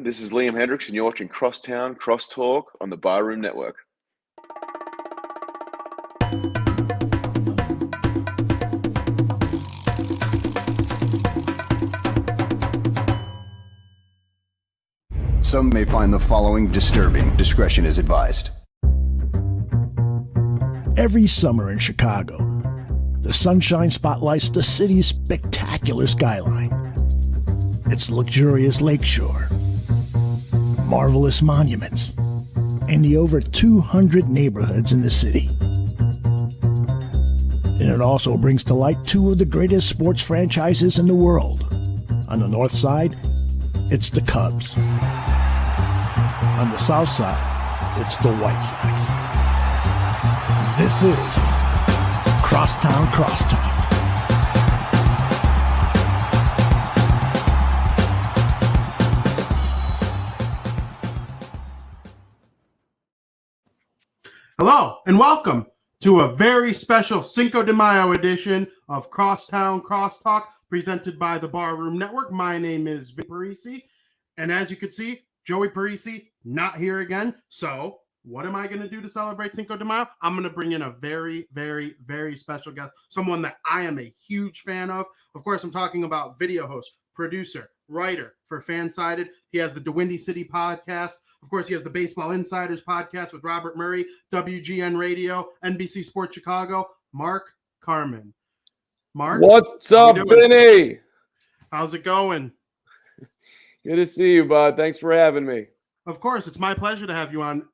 This is Liam Hendricks, and you're watching Crosstown Crosstalk on the Barroom Network. Some may find the following disturbing. Discretion is advised. Every summer in Chicago, the sunshine spotlights the city's spectacular skyline. Its luxurious lakeshore, marvelous monuments, and the over 200 neighborhoods in the city. And it also brings to light two of the greatest sports franchises in the world. On the north side, it's the Cubs. On the south side, it's the White Sox. This is Crosstown Crosstalk. Hello and welcome to a very special Cinco de Mayo edition of Crosstown Crosstalk presented by the Barroom Network. My name is Vin Parisi, and as you can see, Joey Parisi not here again. So what am I going to do to celebrate Cinco de Mayo? I'm going to bring in a very, very, very special guest, someone that I am a huge fan of. Of course, I'm talking about video host, producer, writer for Fansided. He has the DeWindy City podcast. Of course, he has the Baseball Insiders podcast with Robert Murray, WGN Radio, NBC Sports Chicago, Mark Carman. Mark, what's up, Vinny? How's it going? Good to see you, bud. Thanks for having me. Of course, it's my pleasure to have you on.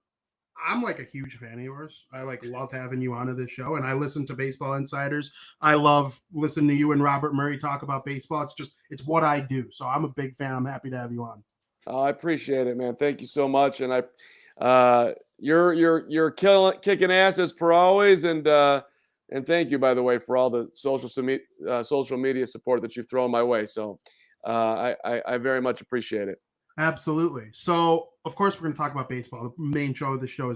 I'm like a huge fan of yours. I love having you on to this show, and I listen to Baseball Insiders. I love listening to you and Robert Murray talk about baseball. It's what I do. So I'm a big fan. I'm happy to have you on. Oh, I appreciate it, man. Thank you so much. And you're kicking ass as per always. And thank you, by the way, for all the social media support that you've thrown my way. So I very much appreciate it. Absolutely. So, of course, we're going to talk about baseball. The main show of the show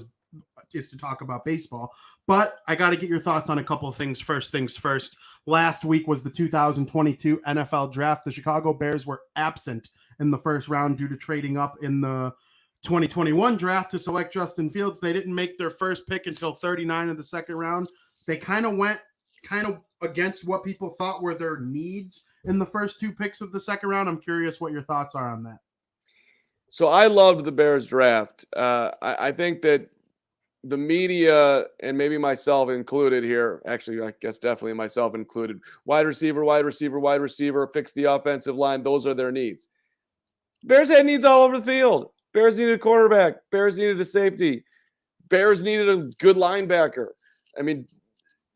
is to talk about baseball. But I got to get your thoughts on a couple of things. First things first. Last week was the 2022 NFL Draft. The Chicago Bears were absent in the first round due to trading up in the 2021 draft to select Justin Fields. They didn't make their first pick until 39 of the second round. They kind of went against what people thought were their needs in the first two picks of the second round. I'm curious what your thoughts are on that. So I loved the Bears draft. I think that the media, and maybe myself included here, actually, I guess definitely myself included, wide receiver, fix the offensive line. Those are their needs. Bears had needs all over the field. Bears needed a quarterback. Bears needed a safety. Bears needed a good linebacker. I mean,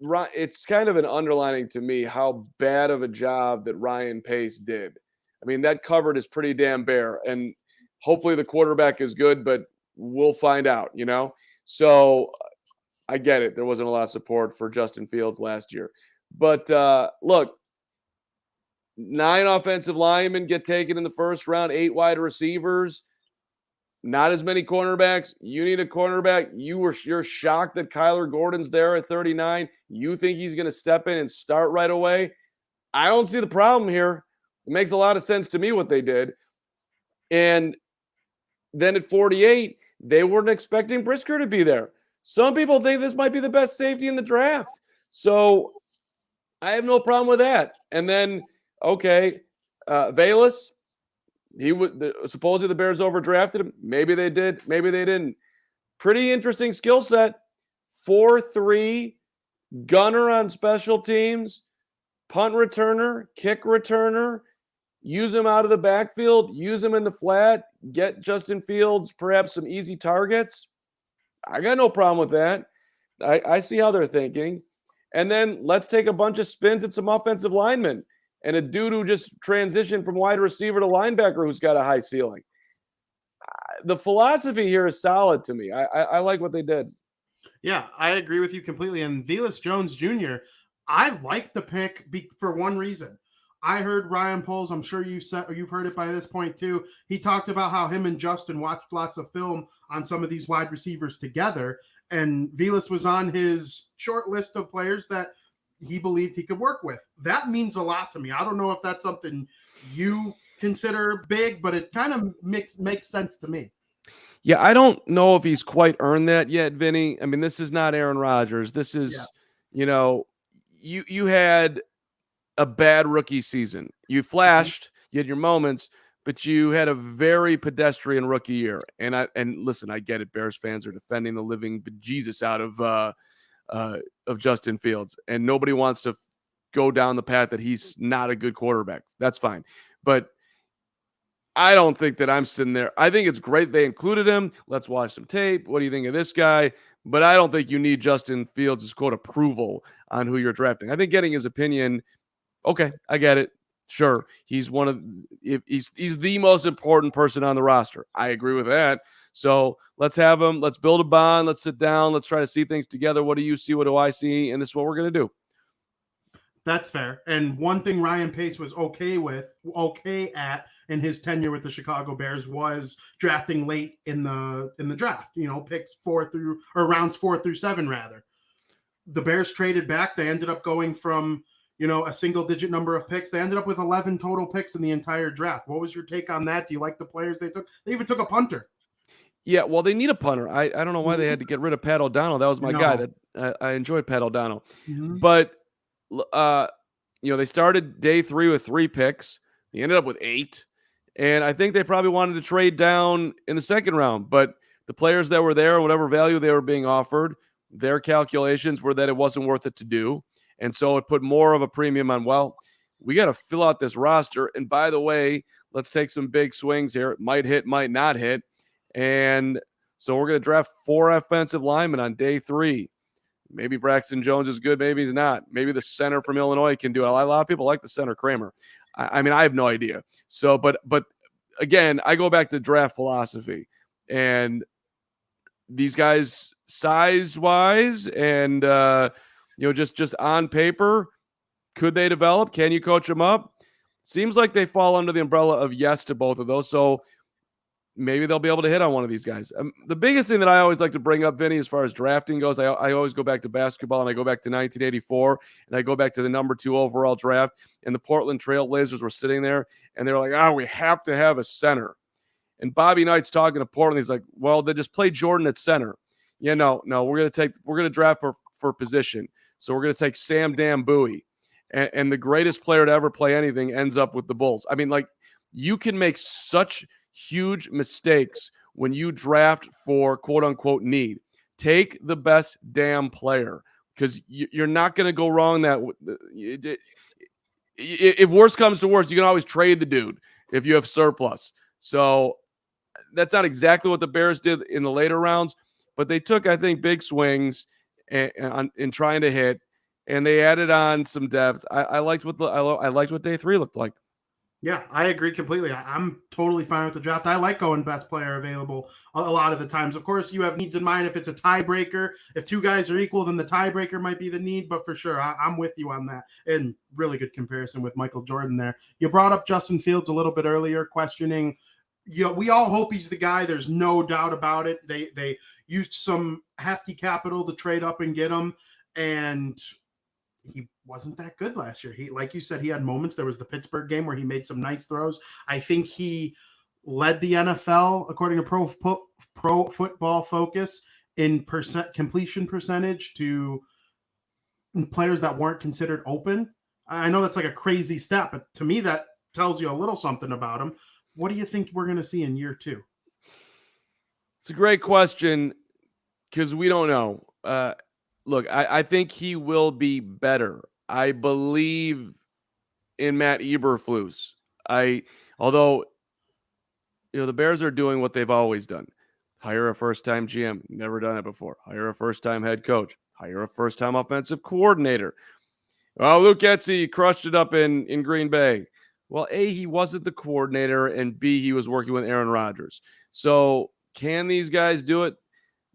it's kind of an underlining to me how bad of a job that Ryan Pace did. I mean, that cupboard is pretty damn bare. And hopefully the quarterback is good, but we'll find out, you know? So I get it. There wasn't a lot of support for Justin Fields last year. But look, 9 offensive linemen get taken in the first round, 8 wide receivers, not as many cornerbacks. You need a cornerback. You're shocked that Kyler Gordon's there at 39. You think he's going to step in and start right away? I don't see the problem here. It makes a lot of sense to me what they did. And then at 48, they weren't expecting Brisker to be there. Some people think this might be the best safety in the draft. So I have no problem with that. And then, okay, Velus, supposedly the Bears overdrafted him. Maybe they did. Maybe they didn't. Pretty interesting skill set. 4-3, gunner on special teams, punt returner, kick returner. Use him out of the backfield, use him in the flat, get Justin Fields perhaps some easy targets. I got no problem with that. I see how they're thinking. And then let's take a bunch of spins at some offensive linemen and a dude who just transitioned from wide receiver to linebacker who's got a high ceiling. The philosophy here is solid to me. I like what they did. Yeah, I agree with you completely. And Velus Jones Jr., I like the pick for one reason. I heard Ryan Poles, I'm sure you've heard it by this point too. He talked about how him and Justin watched lots of film on some of these wide receivers together. And Velus was on his short list of players that he believed he could work with. That means a lot to me. I don't know if that's something you consider big, but it kind of makes sense to me. Yeah, I don't know if he's quite earned that yet, Vinny. I mean, this is not Aaron Rodgers. This is, you had a bad rookie season. You flashed, you had your moments, but you had a very pedestrian rookie year. And listen, I get it. Bears fans are defending the living bejesus out of Justin Fields, and nobody wants to go down the path that he's not a good quarterback. That's fine, but I don't think that I'm sitting there. I think it's great they included him. Let's watch some tape. What do you think of this guy? But I don't think you need Justin Fields' quote approval on who you're drafting. I think getting his opinion, okay, I get it. Sure, he's he's the most important person on the roster. I agree with that. So let's have him. Let's build a bond. Let's sit down. Let's try to see things together. What do you see? What do I see? And this is what we're going to do. That's fair. And one thing Ryan Pace was okay at in his tenure with the Chicago Bears was drafting late in the draft. Picks rounds 4 through 7 rather. The Bears traded back. They ended up going from a single digit number of picks. They ended up with 11 total picks in the entire draft. What was your take on that? Do you like the players they took? They even took a punter. Yeah, well, they need a punter. I don't know why they had to get rid of Pat O'Donnell. That was my guy. That I enjoyed Pat O'Donnell, but they started day 3 with 3 picks. They ended up with 8, and I think they probably wanted to trade down in the second round. But the players that were there, whatever value they were being offered, their calculations were that it wasn't worth it to do, and so it put more of a premium on. Well, we got to fill out this roster, and by the way, let's take some big swings here. It might hit, might not hit. And so we're going to draft 4 offensive linemen on day 3. Maybe Braxton Jones is good. Maybe he's not. Maybe the center from Illinois can do it. A lot of people like the center, Kramer. I mean, I have no idea. So, but again, I go back to draft philosophy. And these guys, size-wise and, just on paper, could they develop? Can you coach them up? Seems like they fall under the umbrella of yes to both of those. So, maybe they'll be able to hit on one of these guys. The biggest thing that I always like to bring up, Vinny, as far as drafting goes, I always go back to basketball, and I go back to 1984, and I go back to the number 2 overall draft, and the Portland Trail Blazers were sitting there, and they're like, we have to have a center. And Bobby Knight's talking to Portland. He's like, well, they just play Jordan at center. Yeah, no, we're going to draft for position. So we're going to take Sam Bowie. And the greatest player to ever play anything ends up with the Bulls. I mean, like, you can make such huge mistakes when you draft for quote unquote need. Take the best damn player, because you're not going to go wrong. That if worse comes to worse, you can always trade the dude if you have surplus. So that's not exactly what the Bears did in the later rounds, but they took, I think, big swings in trying to hit, and they added on some depth. I liked what day 3 looked like. Yeah, I agree completely. I'm totally fine with the draft. I like going best player available a lot of the times. Of course, you have needs in mind. If it's a tiebreaker, if 2 guys are equal, then the tiebreaker might be the need. But for sure, I'm with you on that. And really good comparison with Michael Jordan there. You brought up Justin Fields a little bit earlier, questioning. We all hope he's the guy. There's no doubt about it. They used some hefty capital to trade up and get him, and he wasn't that good last year. He, like you said, he had moments. There was the Pittsburgh game where he made some nice throws. I think he led the NFL, according to Pro Football Focus, in completion percentage to players that weren't considered open. I know that's like a crazy stat, but to me, that tells you a little something about him. What do you think we're going to see in year 2? It's a great question, because we don't know. Look, I think he will be better. I believe in Matt Eberflus. Although the Bears are doing what they've always done. Hire a first-time GM. Never done it before. Hire a first-time head coach. Hire a first-time offensive coordinator. Well, Luke Getsy crushed it up in Green Bay. Well, A, he wasn't the coordinator, and B, he was working with Aaron Rodgers. So can these guys do it?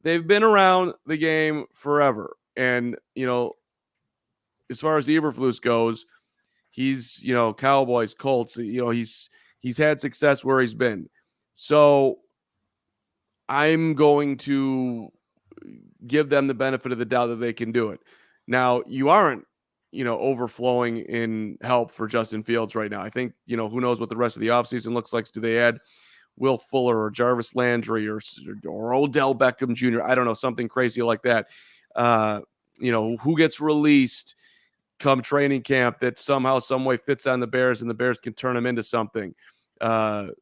They've been around the game forever. And, as far as Eberflus goes, he's, Cowboys, Colts, he's had success where he's been. So I'm going to give them the benefit of the doubt that they can do it. Now, you aren't overflowing in help for Justin Fields right now. I think, who knows what the rest of the offseason looks like. Do they add Will Fuller or Jarvis Landry or Odell Beckham Jr.? I don't know, something crazy like that. Who gets released come training camp that somehow, some way fits on the Bears and the Bears can turn them into something. That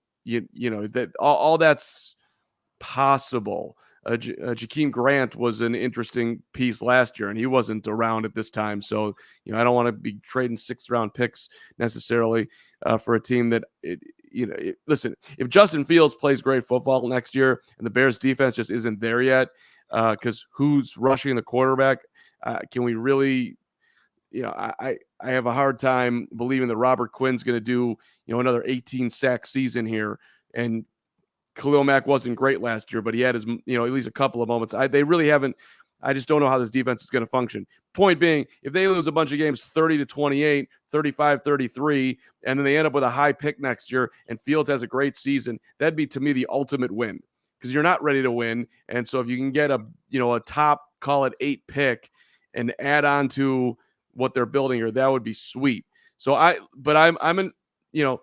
all that's possible. Jakeem Grant was an interesting piece last year, and he wasn't around at this time. So, I don't want to be trading 6th round picks necessarily for a team that, listen, if Justin Fields plays great football next year and the Bears defense just isn't there yet, because who's rushing the quarterback? Can we really, I have a hard time believing that Robert Quinn's going to do, another 18 sack season here. And Khalil Mack wasn't great last year, but he had his, at least a couple of moments. They really haven't. I just don't know how this defense is going to function. Point being, if they lose a bunch of games 30-28, 35-33, and then they end up with a high pick next year and Fields has a great season, that'd be, to me, the ultimate win, because you're not ready to win. And so if you can get a top, call it 8 pick and add on to what they're building here, that would be sweet. So I'm in,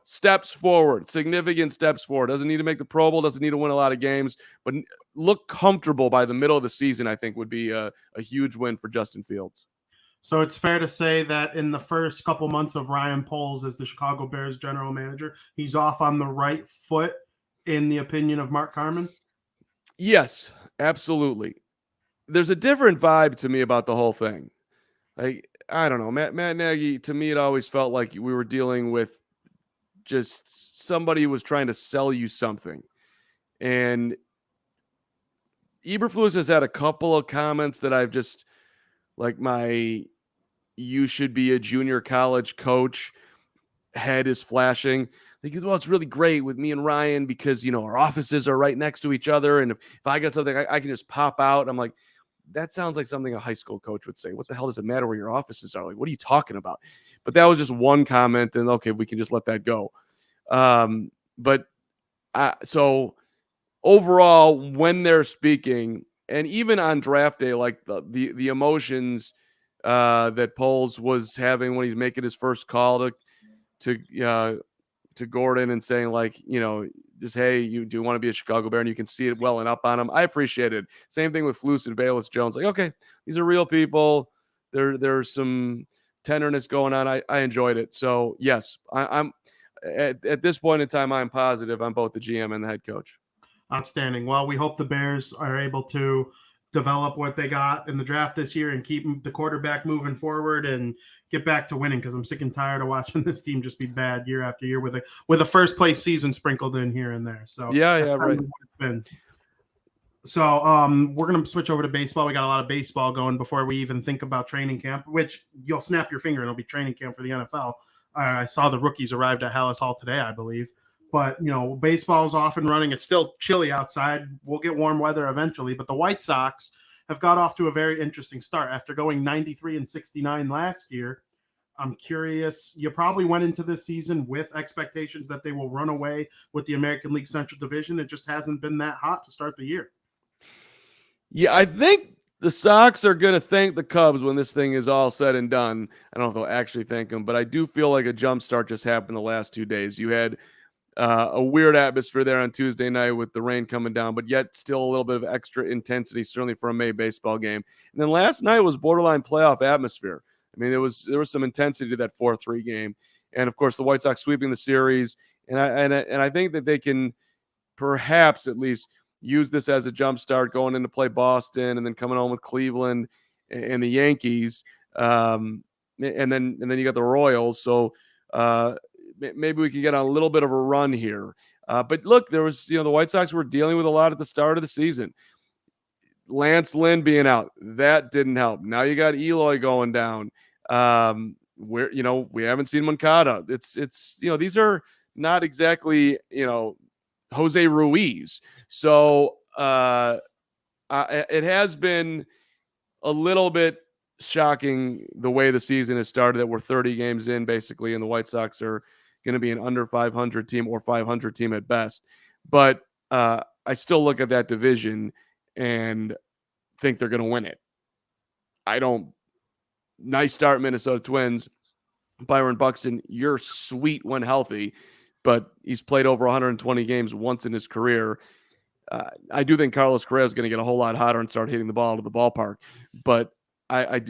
steps forward, significant steps forward. Doesn't need to make the Pro Bowl, doesn't need to win a lot of games, but look comfortable by the middle of the season, I think would be a huge win for Justin Fields. So it's fair to say that in the first couple months of Ryan Poles as the Chicago Bears general manager, he's off on the right foot, in the opinion of Mark Carman? Yes, absolutely. There's a different vibe to me about the whole thing. Like, I don't know, Matt Nagy, to me, it always felt like we were dealing with just somebody who was trying to sell you something. And Eberflus has had a couple of comments that I've just, like, you should be a junior college coach head is flashing. Like, well, it's really great with me and Ryan because, our offices are right next to each other. And if I got something, I can just pop out. I'm like, that sounds like something a high school coach would say. What the hell does it matter where your offices are? Like, what are you talking about? But that was just one comment, and okay, we can just let that go. So overall, when they're speaking, and even on draft day, like the emotions that Poles was having when he's making his first call to Gordon and saying, like, just, hey, you do want to be a Chicago Bear, and you can see it welling up on him. I appreciate it. Same thing with Flus and Bayless Jones. Like, okay, these are real people. There's some tenderness going on. I enjoyed it. So yes, I'm at this point in time, I'm positive on both the GM and the head coach. Outstanding. Well, we hope the Bears are able to develop what they got in the draft this year and keep the quarterback moving forward and get back to winning, because I'm sick and tired of watching this team just be bad year after year with a first place season sprinkled in here and there. So yeah, right. It's been. So we're going to switch over to baseball. We got a lot of baseball going before we even think about training camp, which you'll snap your finger and it'll be training camp for the NFL. I saw the rookies arrived at Hallis Hall today, I believe. But, baseball's off and running. It's still chilly outside. We'll get warm weather eventually. But the White Sox have got off to a very interesting start. After going 93-69 last year, I'm curious. You probably went into this season with expectations that they will run away with the American League Central Division. It just hasn't been that hot to start the year. Yeah, I think the Sox are going to thank the Cubs when this thing is all said and done. I don't know if they'll actually thank them, but I do feel like a jump start just happened the last 2 days. You had a weird atmosphere there on Tuesday night with the rain coming down, but yet still a little bit of extra intensity, certainly for a May baseball game. And then last night was borderline playoff atmosphere. I mean, there was some intensity to that 4-3 game. And, of course, the White Sox sweeping the series. And I think that they can perhaps at least use this as a jump start going into play Boston and then coming home with Cleveland and the Yankees. And then you got the Royals. So maybe we can get on a little bit of a run here. But look, there was, the White Sox were dealing with a lot at the start of the season. Lance Lynn being out, that didn't help. Now you got Eloy going down. Where, we haven't seen Moncada. It's these are not exactly, Jose Ruiz. So it has been a little bit shocking the way the season has started, that we're 30 games in basically, and the White Sox are going to be an under 500 team or 500 team at best. But I still look at that division and think they're going to win it. I don't nice start, Minnesota Twins. Byron Buxton, you're sweet when healthy, but he's played over 120 games once in his career. I do think Carlos Correa is going to get a whole lot hotter and start hitting the ball out of the ballpark, but I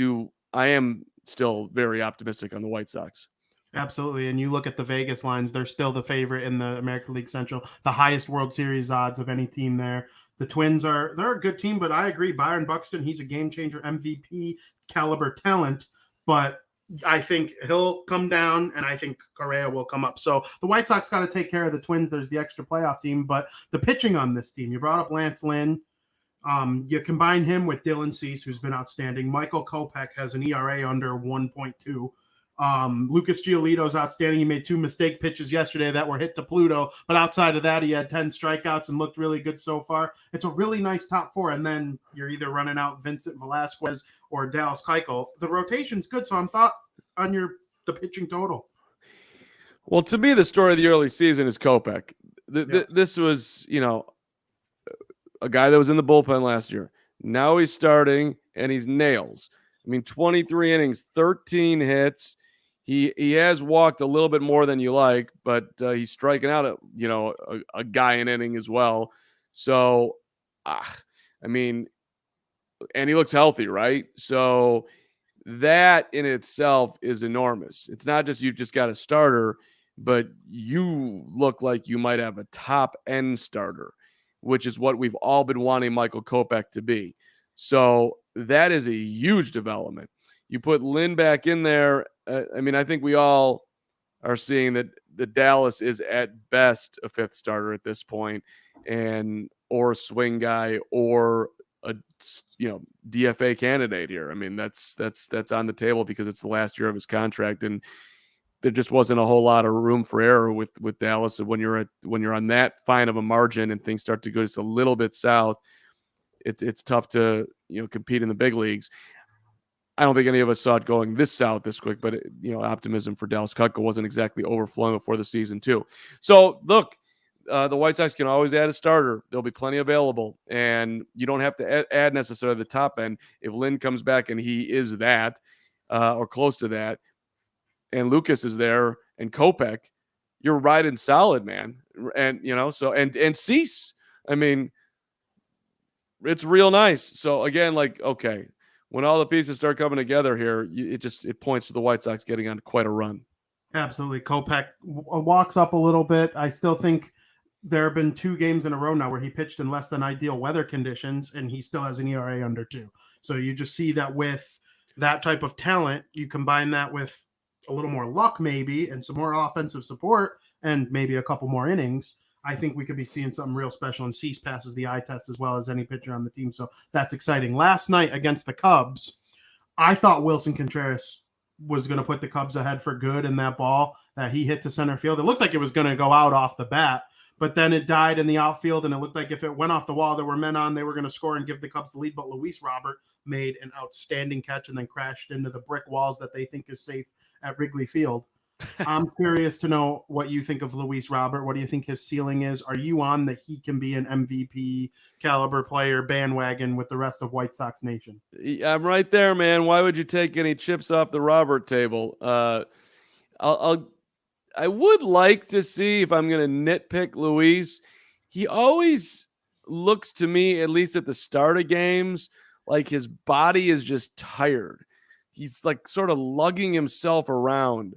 am still very optimistic on the White Sox. Absolutely. And you look at the Vegas lines, they're still the favorite in the American League Central, the highest World Series odds of any team there. The Twins they're a good team, but I agree. Byron Buxton, he's a game changer, MVP caliber talent, but I think he'll come down and I think Correa will come up. So the White Sox got to take care of the Twins. There's the extra playoff team, but the pitching on this team, you brought up Lance Lynn. You combine him with Dylan Cease, who's been outstanding. Michael Kopech has an ERA under 1.2. Lucas Giolito's outstanding. He made 2 mistake pitches yesterday that were hit to Pluto, but outside of that, he had 10 strikeouts and looked really good so far. It's a really nice top 4, and then you're either running out Vincent Velasquez or Dallas Keuchel. The rotation's good, so I'm thought on the pitching total. Well, to me, the story of the early season is Kopech. This was, a guy that was in the bullpen last year. Now he's starting, and he's nails. I mean, 23 innings, 13 hits. He has walked a little bit more than you like, but he's striking out a guy an inning as well. So, I mean, and he looks healthy, right? So that in itself is enormous. It's not just you've just got a starter, but you look like you might have a top end starter, which is what we've all been wanting Michael Kopech to be. So that is a huge development. You put Lynn back in there. I think we all are seeing that the Dallas is at best a 5th starter at this point, or a swing guy or a DFA candidate here. I mean, that's on the table because it's the last year of his contract, and there just wasn't a whole lot of room for error with Dallas. When you're on that fine of a margin and things start to go just a little bit south, it's tough to compete in the big leagues. I don't think any of us saw it going this south this quick, but optimism for Dallas Keuchel wasn't exactly overflowing before the season too. So look, the White Sox can always add a starter. There'll be plenty available, and you don't have to add necessarily the top end. If Lynn comes back and he is that or close to that, and Lucas is there and Kopech, you're riding solid, man. And and Cease, I mean, it's real nice. So again, okay, when all the pieces start coming together here, it points to the White Sox getting on quite a run. Absolutely. Kopech walks up a little bit. I still think there have been 2 games in a row now where he pitched in less than ideal weather conditions, and he still has an ERA under 2. So you just see that with that type of talent, you combine that with a little more luck maybe and some more offensive support and maybe a couple more innings, I think we could be seeing something real special. And Cease passes the eye test as well as any pitcher on the team. So that's exciting. Last night against the Cubs, I thought Wilson Contreras was going to put the Cubs ahead for good in that ball that he hit to center field. It looked like it was going to go out off the bat, but then it died in the outfield, and it looked like if it went off the wall, there were men on, they were going to score and give the Cubs the lead. But Luis Robert made an outstanding catch and then crashed into the brick walls that they think is safe at Wrigley Field. I'm curious to know what you think of Luis Robert. What do you think his ceiling is? Are you on that he can be an MVP caliber player bandwagon with the rest of White Sox Nation? I'm right there, man. Why would you take any chips off the Robert table? I would like to see, if I'm going to nitpick Luis, he always looks to me, at least at the start of games, like his body is just tired. He's like sort of lugging himself around.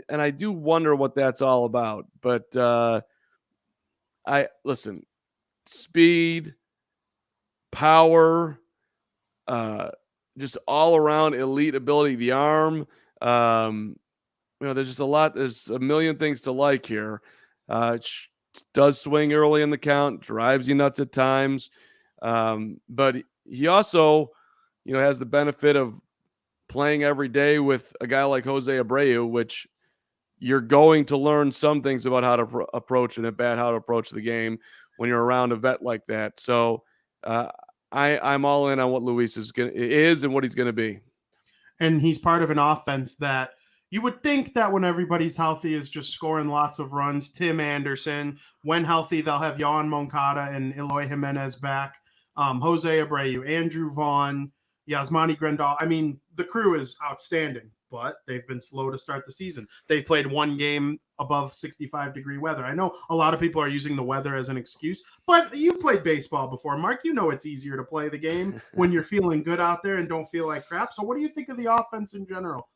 And I do wonder what that's all about. But listen, speed, power, just all around elite ability, the arm. There's just a lot. There's a million things to like here. Does swing early in the count, drives you nuts at times. But he also, has the benefit of playing every day with a guy like Jose Abreu, which you're going to learn some things about how to approach an at-bat, how to approach the game when you're around a vet like that. So I'm all in on what Luis is and what he's going to be. And he's part of an offense that you would think that when everybody's healthy is just scoring lots of runs. Tim Anderson, when healthy, they'll have Yohan Moncada and Eloy Jimenez back. Jose Abreu, Andrew Vaughn, Yasmani Grandal. I mean, the crew is outstanding, but they've been slow to start the season. They've played one game above 65-degree weather. I know a lot of people are using the weather as an excuse, but you've played baseball before, Mark. You know it's easier to play the game when you're feeling good out there and don't feel like crap. So what do you think of the offense in general?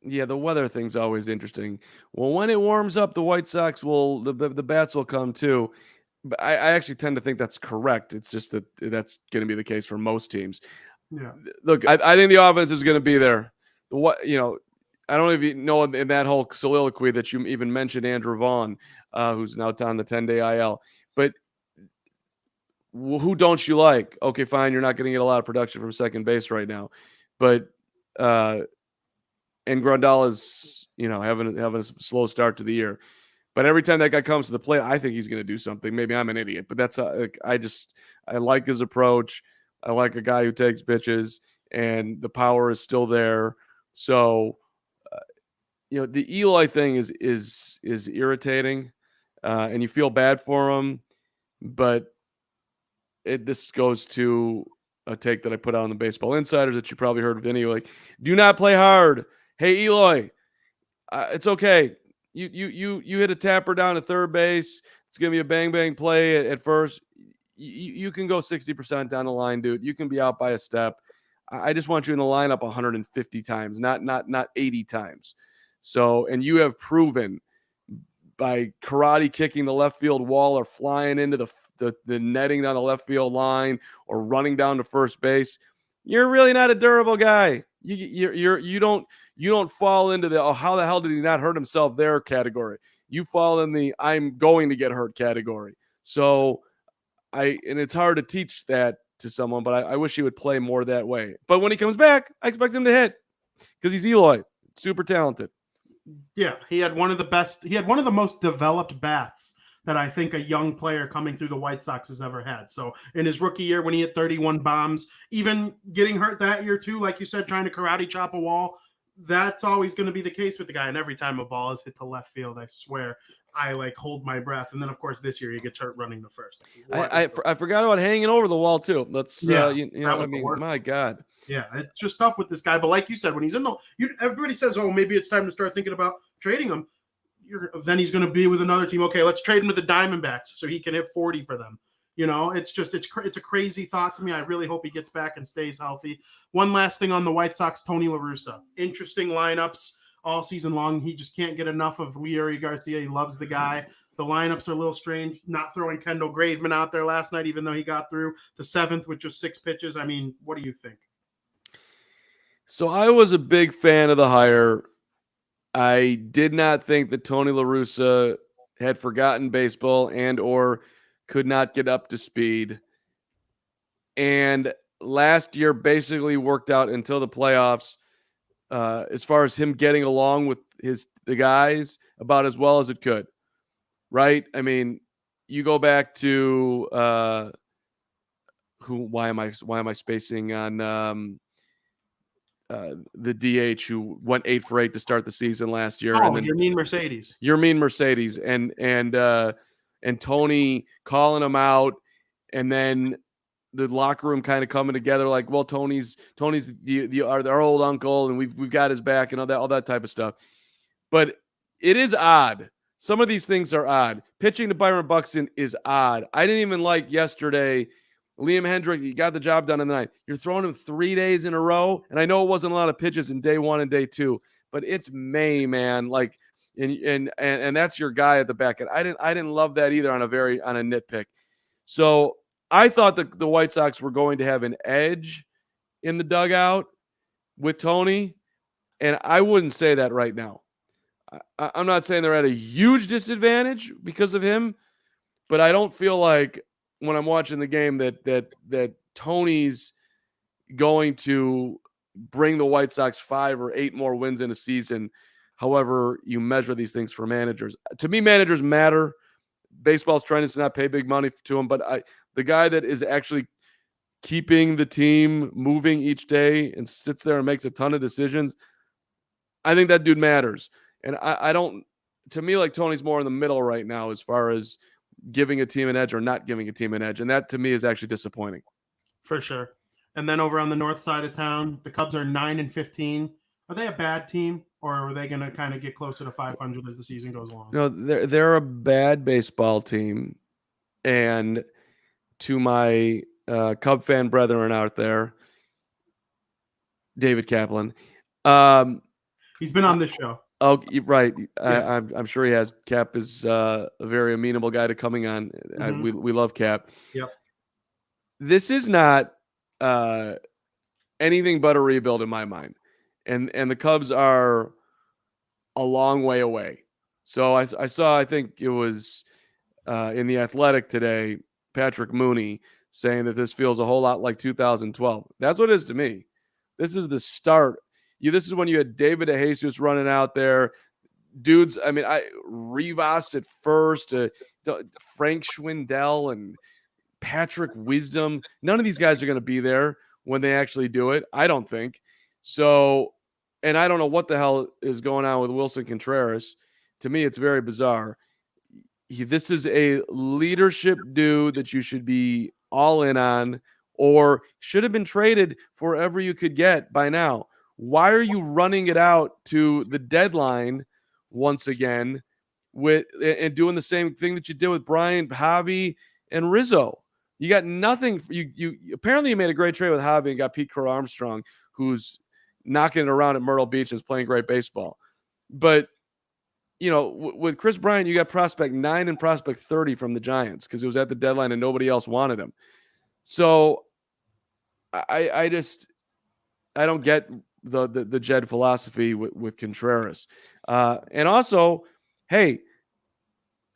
Yeah, the weather thing's always interesting. Well, when it warms up, the White Sox will the bats will come too. But I actually tend to think that's correct. It's just that that's going to be the case for most teams. Yeah. Look, I think the offense is going to be there. I don't know if you know in that whole soliloquy that you even mentioned Andrew Vaughn, who's now on the 10-day IL. But who don't you like? Okay, fine, you're not going to get a lot of production from second base right now, but and Grandal is having a slow start to the year. But every time that guy comes to the plate, I think he's going to do something. Maybe I'm an idiot, but that's I like his approach. I like a guy who takes pitches, and the power is still there. So, the Eloy thing is irritating, and you feel bad for him. But this goes to a take that I put out on the Baseball Insiders that you probably heard of anyway. Do not play hard. Hey Eloy, it's okay. You hit a tapper down to third base. It's gonna be a bang bang play at first. You can go 60% down the line, dude. You can be out by a step. I just want you in the lineup 150 times, not 80 times. So, and you have proven by karate kicking the left field wall or flying into the netting down the left field line or running down to first base, you're really not a durable guy. You don't fall into the how the hell did he not hurt himself there category. You fall in the I'm going to get hurt category. So and it's hard to teach that to someone, but I wish he would play more that way. But when he comes back, I expect him to hit because he's Eloy, super talented. Yeah, he had one of the most developed bats that I think a young player coming through the White Sox has ever had. So in his rookie year, when he hit 31 bombs, even getting hurt that year too, like you said, trying to karate chop a wall, that's always going to be the case with the guy. And every time a ball is hit to left field, I swear, I hold my breath. And then of course this year he gets hurt running to first. I forgot about hanging over the wall too. Let's my God. Yeah, it's just tough with this guy. But like you said, when he's in everybody says, oh, maybe it's time to start thinking about trading him. Then he's going to be with another team. Okay, let's trade him to the Diamondbacks so he can hit 40 for them. It's a crazy thought to me. I really hope he gets back and stays healthy. One last thing on the White Sox, Tony La Russa. Interesting lineups all season long. He just can't get enough of Leury Garcia. He loves the guy. The lineups are a little strange. Not throwing Kendall Graveman out there last night, even though he got through the seventh with just 6 pitches. I mean, what do you think? So I was a big fan of the hire. I did not think that Tony La Russa had forgotten baseball and or could not get up to speed. And last year basically worked out until the playoffs as far as him getting along with the guys about as well as it could. Right? I mean, you go back to why am I spacing on the DH who went 8 for 8 to start the season last year. Oh, and then your mean Mercedes. And Tony calling him out, and then the locker room kind of coming together like, well, Tony's our old uncle, and we've got his back, and all that type of stuff. But it is odd. Some of these things are odd. Pitching to Byron Buxton is odd. I didn't even like yesterday. Liam Hendriks, he got the job done in the night. You're throwing him 3 days in a row, and I know it wasn't a lot of pitches in day 1 and day 2, but it's May, man. Like, and that's your guy at the back end. I didn't love that either on a nitpick. So I thought that the White Sox were going to have an edge in the dugout with Tony, and I wouldn't say that right now. I'm not saying they're at a huge disadvantage because of him, but I don't feel like when I'm watching the game that Tony's going to bring the White Sox 5 or 8 more wins in a season, however you measure these things for managers. To me, managers matter. Baseball's trying to not pay big money to him, but the guy that is actually keeping the team moving each day and sits there and makes a ton of decisions, I think that dude matters. And I don't – to me, like, Tony's more in the middle right now as far as giving a team an edge or not giving a team an edge. And that, to me, is actually disappointing. For sure. And then over on the north side of town, the Cubs are 9-15. Are they a bad team, or are they going to kind of get closer to 500 as the season goes along? No, they're a bad baseball team, and to my Cub fan brethren out there, David Kaplan. He's been on this show. Oh, right. Yeah. I'm sure he has. Cap is a very amenable guy to coming on. We love Cap. Yep. This is not anything but a rebuild in my mind, and the Cubs are a long way away. So I saw, I think it was in the Athletic today, Patrick Mooney saying that this feels a whole lot like 2012. That's what it is to me. This is the start. This is when you had David DeJesus running out there. Dudes, I mean, Rivas at first, Frank Schwindel and Patrick Wisdom. None of these guys are going to be there when they actually do it. I don't think. So, and I don't know what the hell is going on with Wilson Contreras. To me, it's very bizarre. This is a leadership dude that you should be all in on, or should have been traded for whatever you could get by now. Why are you running it out to the deadline once again and doing the same thing that you did with Bryant, Javi, and Rizzo? You got nothing. You apparently you made a great trade with Javi and got Pete Crow Armstrong, who's knocking it around at Myrtle Beach and is playing great baseball. But with Chris Bryant, you got prospect 9 and prospect 30 from the Giants because it was at the deadline and nobody else wanted him. So I don't get the Jed philosophy with Contreras. And also, hey,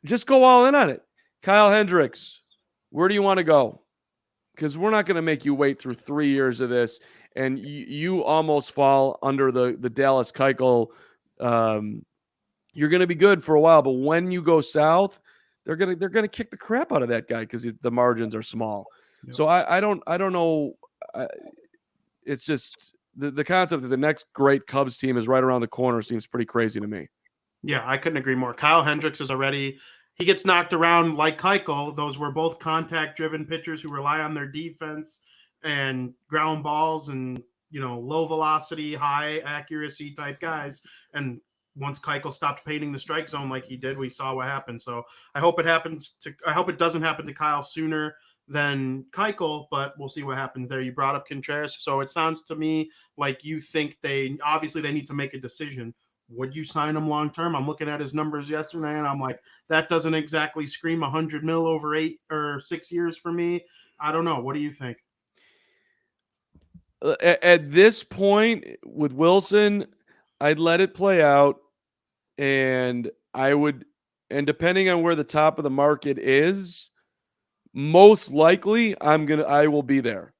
just go all in on it. Kyle Hendricks, where do you want to go? Because we're not going to make you wait through 3 years of this, and you almost fall under the Dallas Keuchel. You're going to be good for a while, but when you go south, they're going to kick the crap out of that guy because the margins are small. Yep. So I don't know. It's just the concept that the next great Cubs team is right around the corner seems pretty crazy to me. Yeah, I couldn't agree more. Kyle Hendricks is already. He gets knocked around like Keuchel. Those were both contact-driven pitchers who rely on their defense and ground balls and, low velocity, high accuracy type guys. And once Keuchel stopped painting the strike zone like he did, we saw what happened. So I hope it doesn't happen to Kyle sooner than Keuchel, but we'll see what happens there. You brought up Contreras. So it sounds to me like you think they need to make a decision. Would you sign him long term? I'm looking at his numbers yesterday, and I'm like, that doesn't exactly scream $100 million over 8 or 6 years for me. I don't know. What do you think? At this point with Wilson, I'd let it play out, and depending on where the top of the market is, most likely I will be there.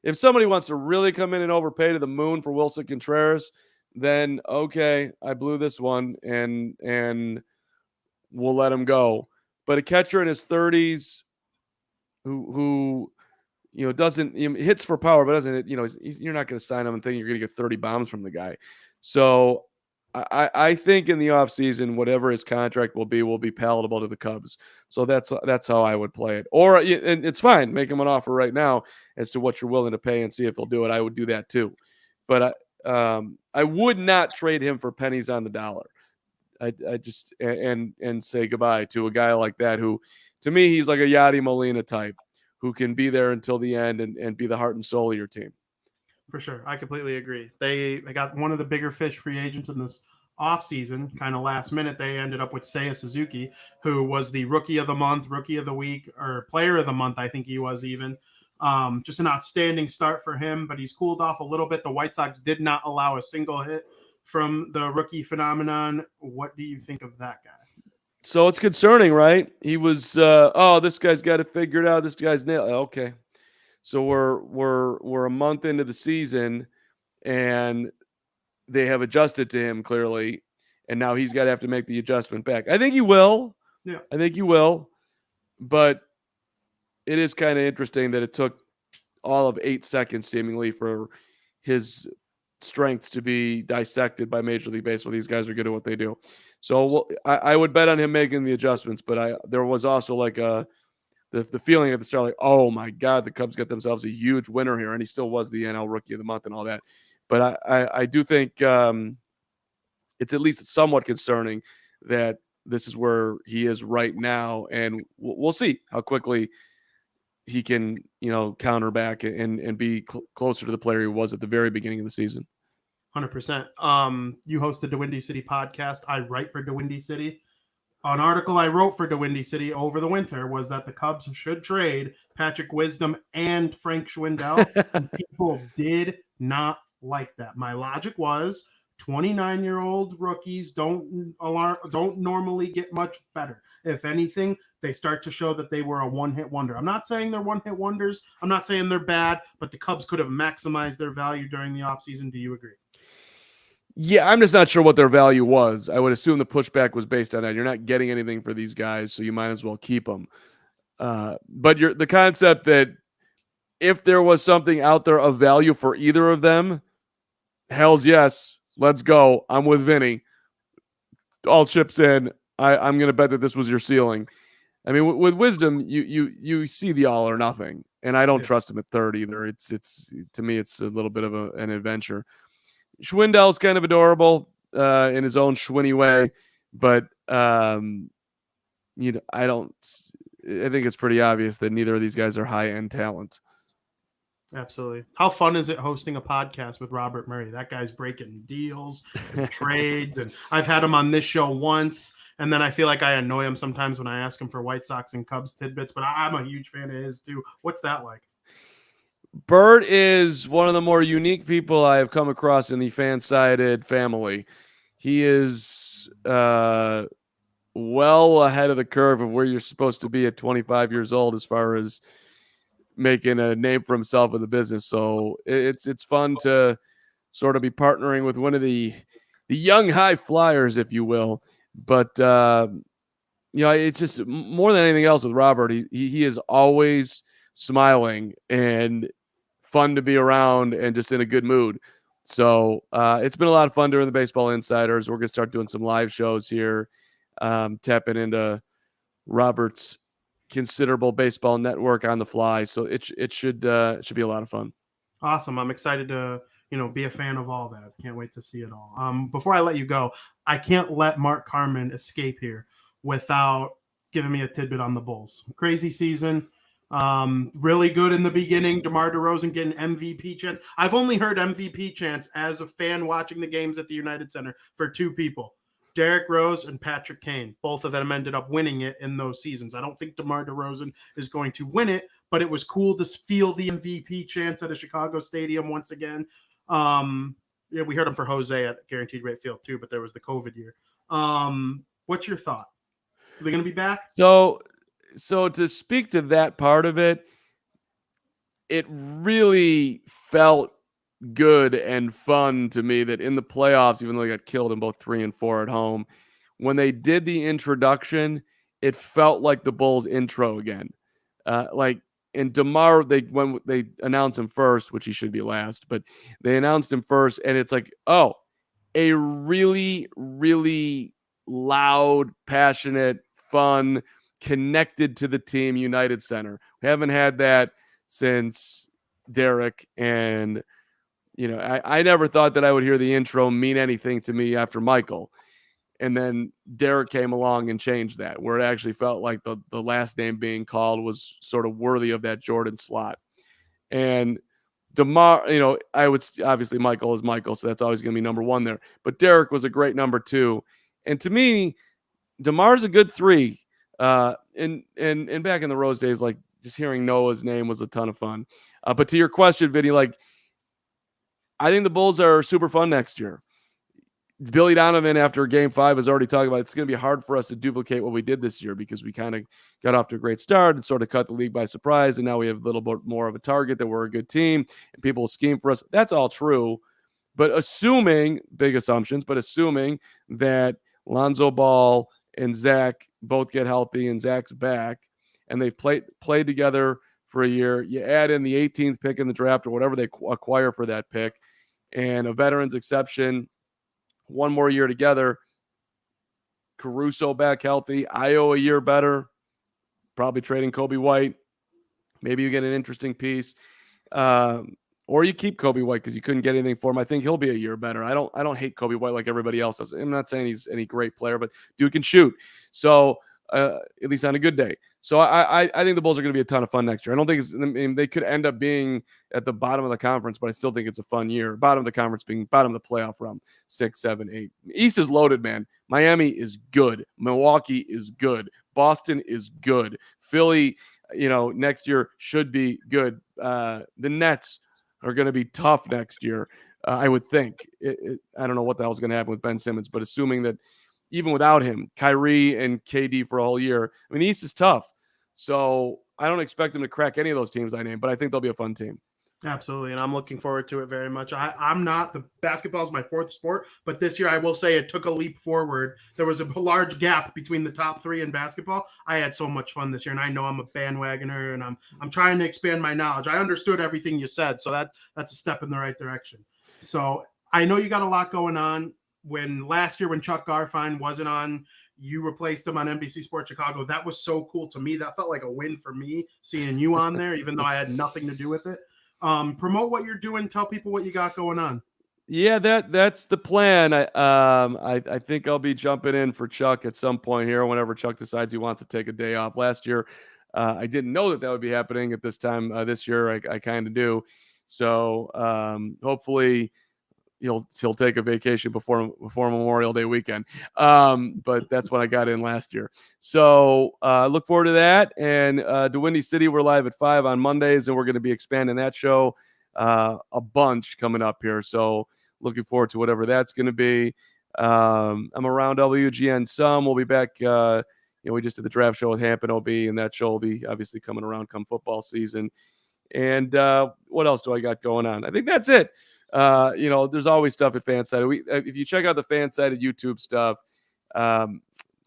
If somebody wants to really come in and overpay to the moon for Wilson Contreras, then okay, I blew this one and we'll let him go. But a catcher in his 30s who doesn't hits for power, but doesn't you're not going to sign him and think you're going to get 30 bombs from the guy. So I think in the offseason, whatever his contract will be palatable to the Cubs. So that's how I would play it. Or and it's fine, make him an offer right now as to what you're willing to pay and see if he'll do it. I would do that too. But I would not trade him for pennies on the dollar. I just and say goodbye to a guy like that who, to me, he's like a Yadi Molina type who can be there until the end and be the heart and soul of your team. For sure. I completely agree. They got one of the bigger fish free agents in this offseason, kind of last minute. They ended up with Seiya Suzuki, who was the rookie of the month, rookie of the week, or player of the month, I think he was even. Just an outstanding start for him, but he's cooled off a little bit. The White Sox did not allow a single hit from the rookie phenomenon. What do you think of that guy? So it's concerning, right? He was, this guy's got it figured out. This guy's nailed. Okay. So we're a month into the season, and they have adjusted to him clearly, and now he's got to have to make the adjustment back. I think he will. Yeah. I think he will. But it is kind of interesting that it took all of 8 seconds seemingly for his strengths to be dissected by Major League Baseball. These guys are good at what they do. So I would bet on him making the adjustments, but there was also like a the feeling at the start, like, oh my God, the Cubs got themselves a huge winner here, and he still was the NL Rookie of the Month and all that. But I do think it's at least somewhat concerning that this is where he is right now, and we'll see how quickly he can, counter back and be closer to the player he was at the very beginning of the season. 100%. You host the DeWindy City podcast. I write for DeWindy City. An article I wrote for DeWindy City over the winter was that the Cubs should trade Patrick Wisdom and Frank Schwindel. And people did not like that. My logic was 29-year-old rookies don't normally get much better. If anything, they start to show that they were a one-hit wonder. I'm not saying they're one-hit wonders. I'm not saying they're bad, but the Cubs could have maximized their value during the offseason. Do you agree? Yeah, I'm just not sure what their value was. I would assume the pushback was based on that. You're not getting anything for these guys, so you might as well keep them. But the concept that if there was something out there of value for either of them, hell's yes, let's go. I'm with Vinny. All chips in. I'm going to bet that this was your ceiling. I mean, with Wisdom, you see the all or nothing, and I don't trust him at third either. It's to me, it's a little bit of an adventure. Schwindel's kind of adorable in his own Schwinny way, but I think it's pretty obvious that neither of these guys are high-end talent. Absolutely. How fun is it hosting a podcast with Robert Murray? That guy's breaking deals and trades, and I've had him on this show once, and then I feel like I annoy him sometimes when I ask him for White Sox and Cubs tidbits, but I'm a huge fan of his too. What's that like? Bert is one of the more unique people I have come across in the fan-sided family. He is well ahead of the curve of where you're supposed to be at 25 years old as far as making a name for himself in the business. So it's fun to sort of be partnering with one of the young high flyers, if you will. But it's just more than anything else with Robert. He is always smiling and fun to be around and just in a good mood. So it's been a lot of fun during the Baseball Insiders. We're going to start doing some live shows here, tapping into Robert's considerable baseball network on the fly. So it should be a lot of fun. Awesome. I'm excited to, be a fan of all that. Can't wait to see it all. Before I let you go, I can't let Mark Carman escape here without giving me a tidbit on the Bulls. Crazy season. Really good in the beginning. DeMar DeRozan getting MVP chance. I've only heard MVP chance as a fan watching the games at the United Center for two people, Derrick Rose and Patrick Kane. Both of them ended up winning it in those seasons. I don't think DeMar DeRozan is going to win it, but it was cool to feel the MVP chance at a Chicago stadium once again. We heard him for Jose at Guaranteed Rate Field too, but there was the COVID year. What's your thought? Are they going to be back? So to speak to that part of it, it really felt good and fun to me that in the playoffs, even though they got killed in both 3 and 4 at home, when they did the introduction, it felt like the Bulls intro again. And DeMar, when they announced him first, which he should be last, but they announced him first, and it's like, oh, a really, really loud, passionate, fun, connected to the team United Center. We haven't had that since Derek, and I never thought that I would hear the intro mean anything to me after Michael. And then Derek came along and changed that, where it actually felt like the last name being called was sort of worthy of that Jordan slot. And DeMar, I would obviously Michael is Michael, so that's always going to be number one there. But Derek was a great number 2. And to me, DeMar's a good 3. And back in the Rose days, like just hearing Noah's name was a ton of fun. But to your question, Vinny, like I think the Bulls are super fun next year. Billy Donovan, after Game 5, has already talked about it's going to be hard for us to duplicate what we did this year because we kind of got off to a great start and sort of cut the league by surprise, and now we have a little bit more of a target that we're a good team and people will scheme for us. That's all true, but assuming, big assumptions, but assuming that Lonzo Ball and Zach both get healthy and Zach's back and they've played together for a year, you add in the 18th pick in the draft or whatever they acquire for that pick and a veteran's exception, one more year together, Caruso back healthy, Io a year better. probably trading Kobe White. Maybe you get an interesting piece. Or you keep Kobe White because you couldn't get anything for him. I think he'll be a year better. I don't hate Kobe White like everybody else does. I'm not saying he's any great player, but dude can shoot. So at least on a good day. So I think the Bulls are going to be a ton of fun next year. I don't think they could end up being at the bottom of the conference, but I still think it's a fun year. Bottom of the conference being bottom of the playoff realm, 6, 7, 8. East is loaded, man. Miami is good. Milwaukee is good. Boston is good. Philly, next year should be good. The Nets are going to be tough next year, I would think. I don't know what the hell's going to happen with Ben Simmons, but assuming that even without him, Kyrie and KD for a whole year, I mean, the East is tough. So I don't expect them to crack any of those teams I named, but I think they'll be a fun team. Absolutely, and I'm looking forward to it very much. I'm not, the basketball is my fourth sport, but this year I will say it took a leap forward. There was a large gap between the top three in basketball. I had so much fun this year, and I know I'm a bandwagoner, and I'm trying to expand my knowledge. I understood everything you said, so that's a step in the right direction. So I know you got a lot going on. When last year, when Chuck Garfien wasn't on, you replaced him on NBC Sports Chicago. That was so cool to me. That felt like a win for me, seeing you on there, even though I had nothing to do with it. Promote what you're doing. Tell people what you got going on. Yeah, that's the plan. I think I'll be jumping in for Chuck at some point here whenever Chuck decides he wants to take a day off. Last year, I didn't know that would be happening at this time. This year, I kind of do. So hopefully he'll take a vacation before Memorial Day weekend. But that's when I got in last year. So look forward to that. And DeWindy City, we're live at 5 on Mondays, and we're going to be expanding that show a bunch coming up here. So looking forward to whatever that's going to be. I'm around WGN some. We'll be back. We just did the draft show with Hamp and OB, and that show will be obviously coming around come football season. And what else do I got going on? I think that's it. There's always stuff at Fansided. If you check out the Fansided YouTube stuff, a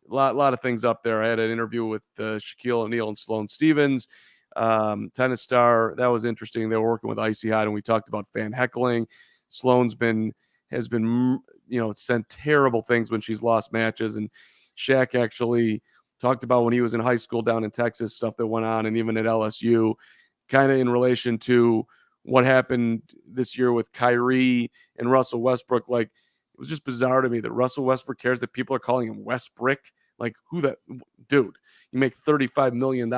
lot of things up there. I had an interview with Shaquille O'Neal and Sloane Stevens, Tennis Star. That was interesting. They were working with Icy Hot, and we talked about fan heckling. Sloane's has been sent terrible things when she's lost matches, and Shaq actually talked about when he was in high school down in Texas, stuff that went on, and even at LSU, kind of in relation to what happened this year with Kyrie and Russell Westbrook. Like, it was just bizarre to me that Russell Westbrook cares that people are calling him Westbrick. Like, who that dude? You make $35 million.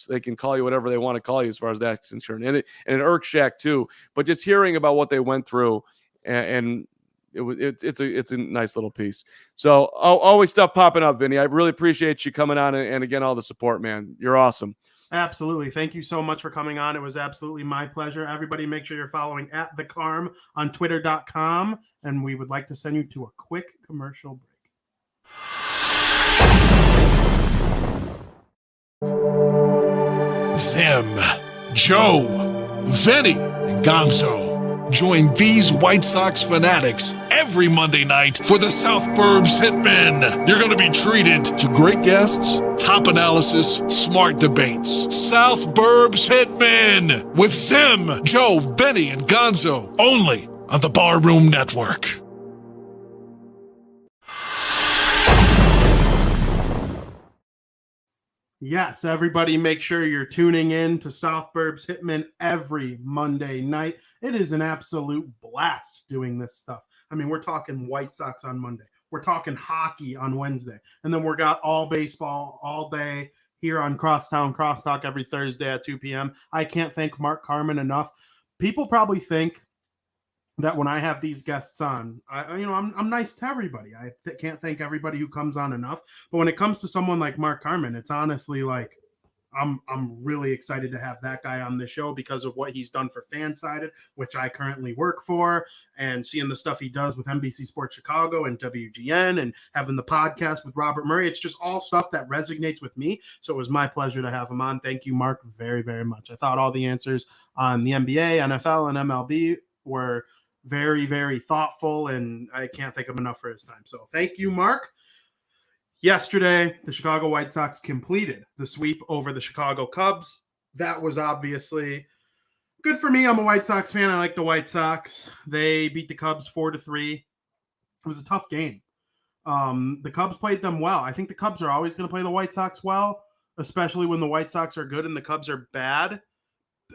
They can call you whatever they want to call you as far as that's concerned. And it irks Shaq too. But just hearing about what they went through, and it's a nice little piece. So always stuff popping up, Vinny. I really appreciate you coming on, and again, all the support, man. You're awesome. Absolutely. Thank you so much for coming on. It was absolutely my pleasure. Everybody make sure you're following @thecarm on twitter.com. And we would like to send you to a quick commercial break. Zim, Joe, Vinny, and Gonzo. Join these White Sox fanatics every Monday night for the South Burbs Hitmen. You're going to be treated to great guests, top analysis, smart debates. South Burbs Hitmen with Zim, Joe, Vinny, and Gonzo, only on the Barroom Network. Yes, everybody make sure you're tuning in to South Burbs Hitmen every Monday night. It is an absolute blast doing this stuff. I mean, we're talking White Sox on Monday. We're talking hockey on Wednesday. And then we got all baseball all day here on Crosstown Crosstalk every Thursday at 2 p.m. I can't thank Mark Carman enough. People probably think that when I have these guests on, I'm nice to everybody. I can't thank everybody who comes on enough. But when it comes to someone like Mark Carman, it's honestly like I'm really excited to have that guy on the show because of what he's done for Fansided, which I currently work for, and seeing the stuff he does with NBC Sports Chicago and WGN, and having the podcast with Robert Murray. It's just all stuff that resonates with me. So it was my pleasure to have him on. Thank you, Mark, very, very much. I thought all the answers on the NBA, NFL, and MLB were very, very thoughtful, and I can't thank him enough for his time. So thank you, Mark. Yesterday, the Chicago White Sox completed the sweep over the Chicago Cubs. That was obviously good for me. I'm a White Sox fan. I like the White Sox. They beat the Cubs 4-3. It was a tough game. The Cubs played them well. I think the Cubs are always going to play the White Sox well. especially when the White Sox are good and the Cubs are bad,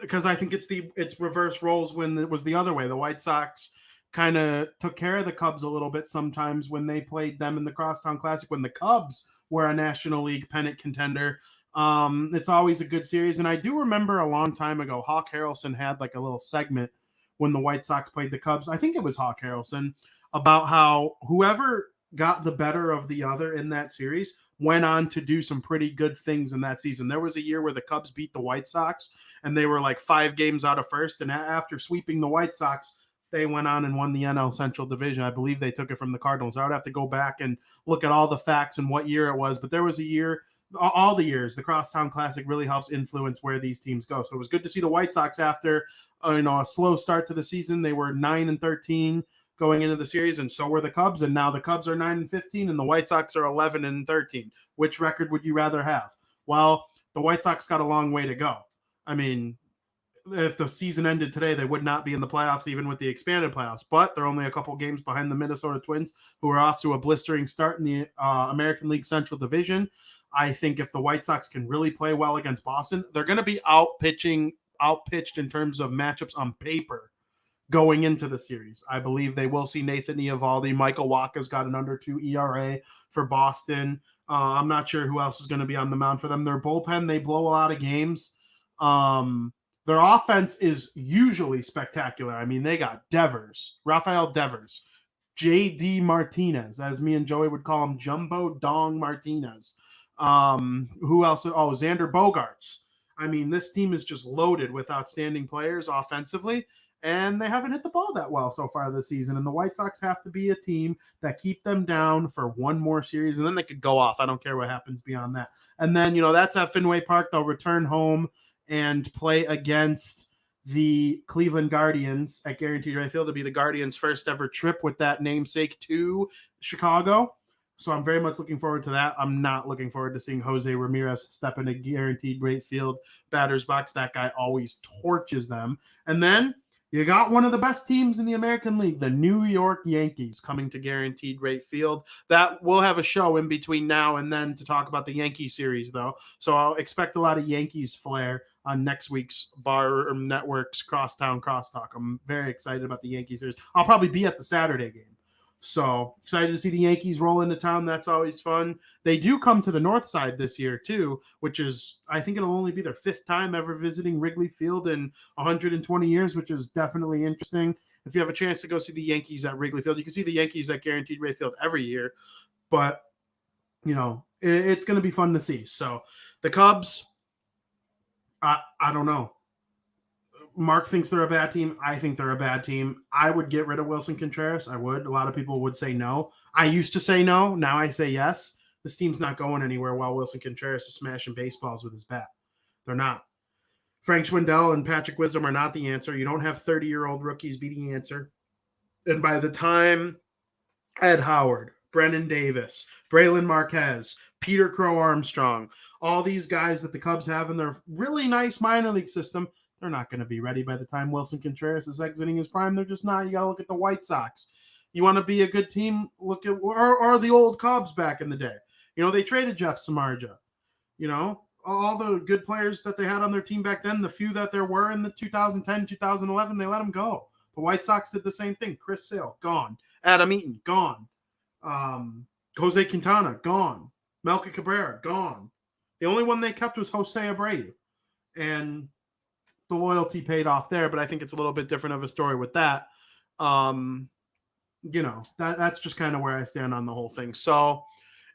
because I think it's reverse roles when it was the other way. The White Sox kind of took care of the Cubs a little bit sometimes when they played them in the Crosstown Classic when the Cubs were a National League pennant contender. It's always a good series. And I do remember a long time ago, Hawk Harrelson had like a little segment when the White Sox played the Cubs. I think it was Hawk Harrelson, about how whoever got the better of the other in that series went on to do some pretty good things in that season. There was a year where the Cubs beat the White Sox and they were like 5 games out of first. And after sweeping the White Sox, they went on and won the NL Central Division. I believe they took it from the Cardinals. I would have to go back and look at all the facts and what year it was. But there was a year, all the years, the Crosstown Classic really helps influence where these teams go. So it was good to see the White Sox after a slow start to the season. They were 9-13 going into the series, and so were the Cubs. And now the Cubs are 9-15, and the White Sox are 11-13. Which record would you rather have? Well, the White Sox got a long way to go. I mean, if the season ended today, they would not be in the playoffs, even with the expanded playoffs. But they're only a couple games behind the Minnesota Twins, who are off to a blistering start in the American League Central Division. I think if the White Sox can really play well against Boston, they're going to be outpitched in terms of matchups on paper going into the series. I believe they will see Nathan Eovaldi. Michael Wacha's got an under 2 ERA for Boston. I'm not sure who else is going to be on the mound for them. Their bullpen, they blow a lot of games. Their offense is usually spectacular. I mean, they got Rafael Devers, J.D. Martinez, as me and Joey would call him, Jumbo Dong Martinez. Who else? Oh, Xander Bogaerts. I mean, this team is just loaded with outstanding players offensively, and they haven't hit the ball that well so far this season. And the White Sox have to be a team that keep them down for one more series, and then they could go off. I don't care what happens beyond that. And then, that's at Fenway Park. They'll return home and play against the Cleveland Guardians at Guaranteed Rate Field. It'll be the Guardians' first ever trip with that namesake to Chicago. So I'm very much looking forward to that. I'm not looking forward to seeing Jose Ramirez step into Guaranteed Rate Field batter's box. That guy always torches them. And then you got one of the best teams in the American League, the New York Yankees, coming to Guaranteed Rate Field. That we'll have a show in between now and then to talk about the Yankee series, though. So I'll expect a lot of Yankees flair on next week's Bar Network's Crosstown Crosstalk. I'm very excited about the Yankee series. I'll probably be at the Saturday game. So excited to see the Yankees roll into town. That's always fun. They do come to the north side this year too, which is, I think it'll only be their 5th time ever visiting Wrigley Field in 120 years, which is definitely interesting. If you have a chance to go see the Yankees at Wrigley Field, you can see the Yankees at Guaranteed Rate Field every year, but it's going to be fun to see. So the Cubs, I don't know. Mark thinks they're a bad team. I think they're a bad team. I would get rid of Wilson Contreras. I would. A lot of people would say no. I used to say no. Now I say yes. This team's not going anywhere while Wilson Contreras is smashing baseballs with his bat. They're not. Frank Schwindel and Patrick Wisdom are not the answer. You don't have 30-year-old rookies be the answer. And by the time Ed Howard, Brennan Davis, Braylon Marquez, Peter Crow Armstrong, all these guys that the Cubs have in their really nice minor league system, they're not going to be ready by the time Wilson Contreras is exiting his prime. They're just not. You got to look at the White Sox. You want to be a good team, look at or the old Cubs back in the day. They traded Jeff Samardzija. All the good players that they had on their team back then, the few that there were in the 2010, 2011, they let them go. The White Sox did the same thing. Chris Sale, gone. Adam Eaton, gone. Jose Quintana, gone. Melky Cabrera, gone. The only one they kept was Jose Abreu. And the loyalty paid off there, but I think it's a little bit different of a story with that. That's just kind of where I stand on the whole thing. So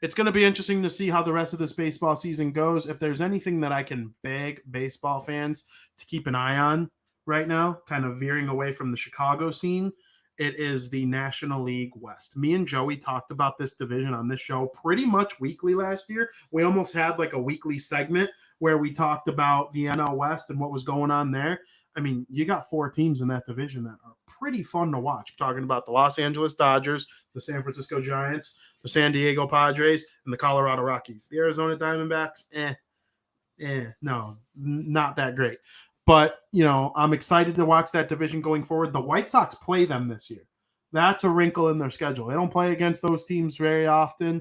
it's going to be interesting to see how the rest of this baseball season goes. If there's anything that I can beg baseball fans to keep an eye on right now, kind of veering away from the Chicago scene, it is the National League West. Me and Joey talked about this division on this show pretty much weekly last year. We almost had like a weekly segment where we talked about the NL West and what was going on there. I mean, you got 4 teams in that division that are pretty fun to watch. I'm talking about the Los Angeles Dodgers, the San Francisco Giants, the San Diego Padres, and the Colorado Rockies. The Arizona Diamondbacks, no, not that great. But, I'm excited to watch that division going forward. The White Sox play them this year. That's a wrinkle in their schedule. They don't play against those teams very often.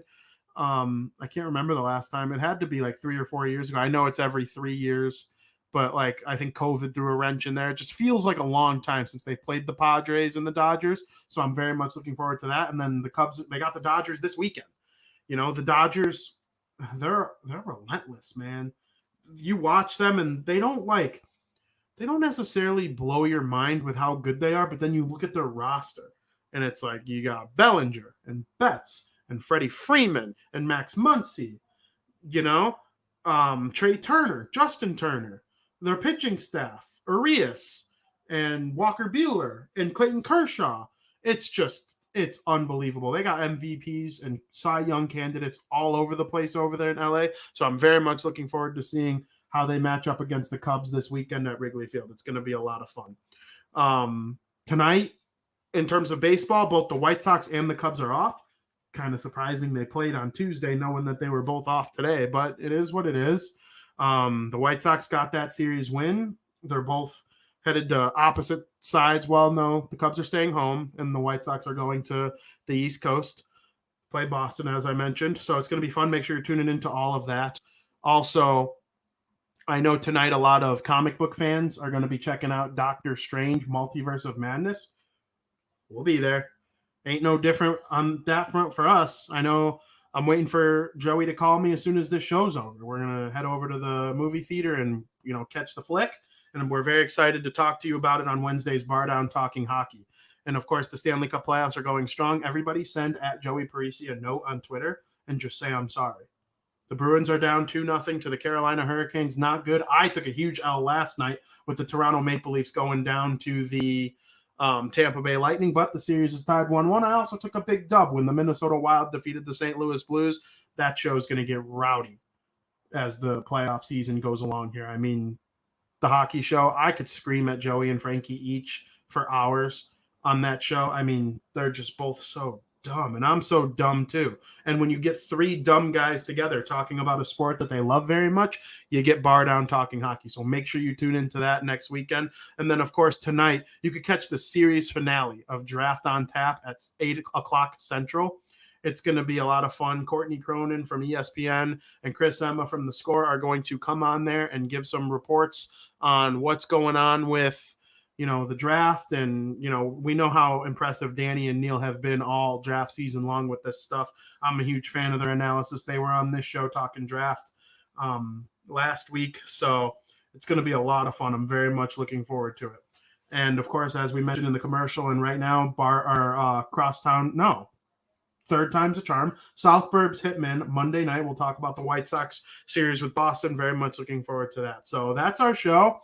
I can't remember the last time. It had to be like 3 or 4 years ago. I know it's every 3 years, but like I think COVID threw a wrench in there. It just feels like a long time since they've played the Padres and the Dodgers. So I'm very much looking forward to that. And then the Cubs, they got the Dodgers this weekend. You know, the Dodgers, they're relentless, man. You watch them and they don't necessarily blow your mind with how good they are, but then you look at their roster and it's like you got Bellinger and Betts and Freddie Freeman and Max Muncy, Trey Turner, Justin Turner, their pitching staff, Arias and Walker Buehler and Clayton Kershaw. It's unbelievable. They got MVPs and Cy Young candidates all over the place over there in LA. So I'm very much looking forward to seeing how they match up against the Cubs this weekend at Wrigley Field. It's going to be a lot of fun. Tonight, in terms of baseball, both the White Sox and the Cubs are off. Kind of surprising they played on Tuesday knowing that they were both off today, but it is what it is. The White Sox got that series win. They're both headed to opposite sides. Well, no, the Cubs are staying home, and the White Sox are going to the East Coast, play Boston, as I mentioned. So it's going to be fun. Make sure you're tuning into all of that. Also, I know tonight a lot of comic book fans are going to be checking out Doctor Strange, Multiverse of Madness. We'll be there. Ain't no different on that front for us. I know I'm waiting for Joey to call me as soon as this show's over. We're going to head over to the movie theater and, catch the flick. And we're very excited to talk to you about it on Wednesday's Bar Down Talking Hockey. And, of course, the Stanley Cup playoffs are going strong. Everybody send at Joey Parisi a note on Twitter and just say I'm sorry. The Bruins are down 2-0 to the Carolina Hurricanes. Not good. I took a huge L last night with the Toronto Maple Leafs going down to the Tampa Bay Lightning, but the series is tied 1-1. I also took a big dub when the Minnesota Wild defeated the St. Louis Blues. That show is going to get rowdy as the playoff season goes along here. I mean, the hockey show, I could scream at Joey and Frankie each for hours on that show. I mean, they're just both so dumb, and I'm so dumb too. And when you get three dumb guys together talking about a sport that they love very much, you get Bar Down Talking Hockey. So make sure you tune into that next weekend. And then, of course, tonight you could catch the series finale of Draft on Tap at 8 o'clock Central. It's going to be a lot of fun. Courtney Cronin from ESPN and Chris Emma from The Score are going to come on there and give some reports on what's going on with the draft. And, we know how impressive Danny and Neil have been all draft season long with this stuff. I'm a huge fan of their analysis. They were on this show talking draft last week. So it's going to be a lot of fun. I'm very much looking forward to it. And of course, as we mentioned in the commercial, and right now, third time's a charm. South Burbs Hitmen Monday night. We'll talk about the White Sox series with Boston. Very much looking forward to that. So that's our show.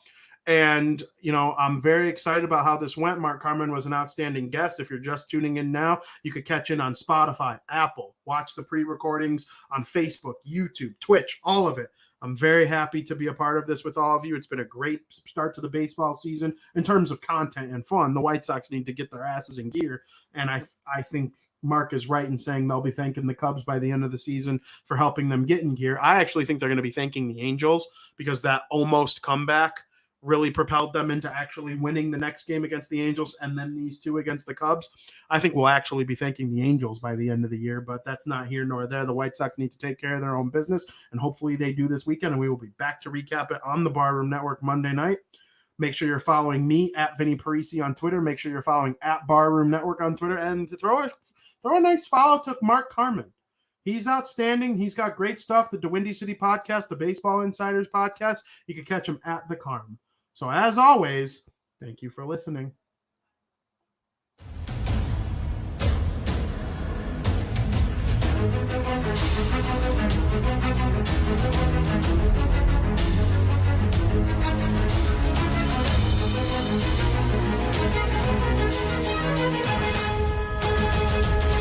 And, I'm very excited about how this went. Mark Carman was an outstanding guest. If you're just tuning in now, you could catch in on Spotify, Apple, watch the pre-recordings on Facebook, YouTube, Twitch, all of it. I'm very happy to be a part of this with all of you. It's been a great start to the baseball season in terms of content and fun. The White Sox need to get their asses in gear. And I think Mark is right in saying they'll be thanking the Cubs by the end of the season for helping them get in gear. I actually think they're going to be thanking the Angels because that almost comeback really propelled them into actually winning the next game against the Angels and then these two against the Cubs. I think we'll actually be thanking the Angels by the end of the year, but that's not here nor there. The White Sox need to take care of their own business, and hopefully they do this weekend, and we will be back to recap it on the Barroom Network Monday night. Make sure you're following me at Vinny Parisi on Twitter. Make sure you're following at Barroom Network on Twitter, and throw a nice follow to Mark Carman. He's outstanding. He's got great stuff. The DeWindy City podcast, the Baseball Insiders podcast. You can catch him at the Carm. So as always, thank you for listening.